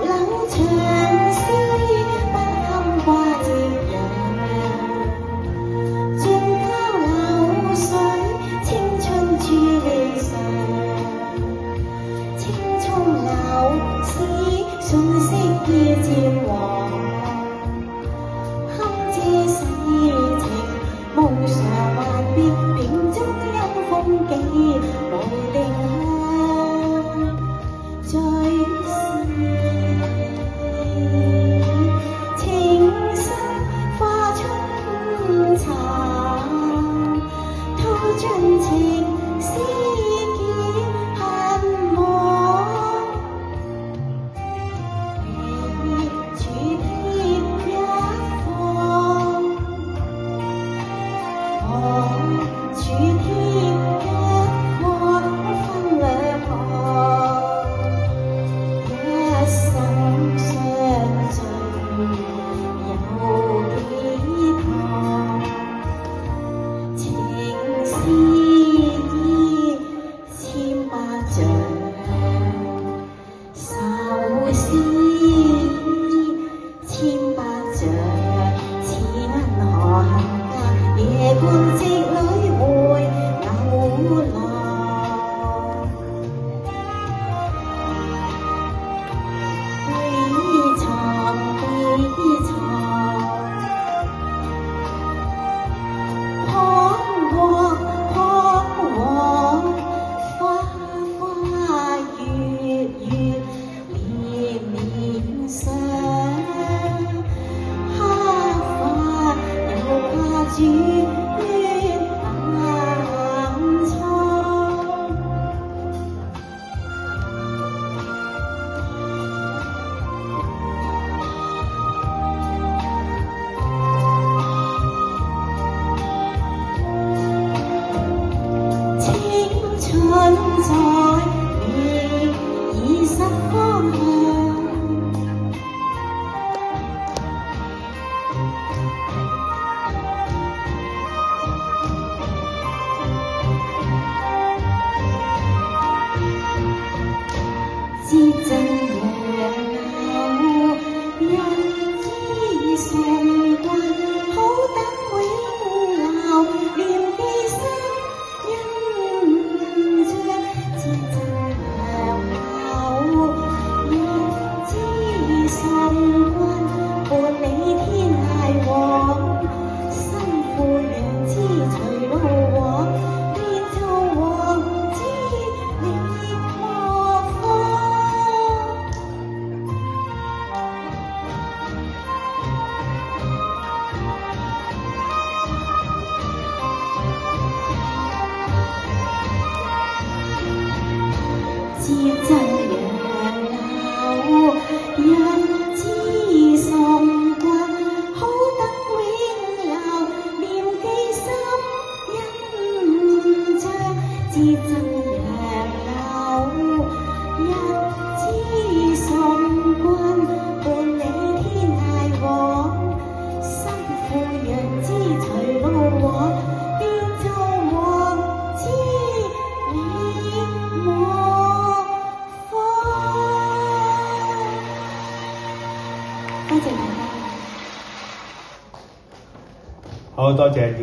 柳長絲不堪掛夕陽，盡交流水，青春處理上，青蔥柳絲瞬息已漸黃，堪借世情無常幻別片中因風紀無定向，最是情深花春殘，吐盡情絲結恨網，處貼一方，處貼一方分兩行，一生相聚有幾趟，情絲千百丈，愁絲千百丈，似銀河行隔夜半夕裏會流浪，悲愴悲愴，彷徨彷徨，花花月月年年想，黑髮又怕轉淡蒼，青春在你已失方向，知真楊柳人之崇君，好等永留念記心印象。知真楊柳人之崇君，伴你天涯往，身負楊枝隨路往，變做黃枝你莫放。知真楊柳人之崇君，好等永留念記心印象。知真楊柳人之崇君，伴你天涯往，身負楊枝隨路往，變做黃枝你莫放。多謝大家。好多謝。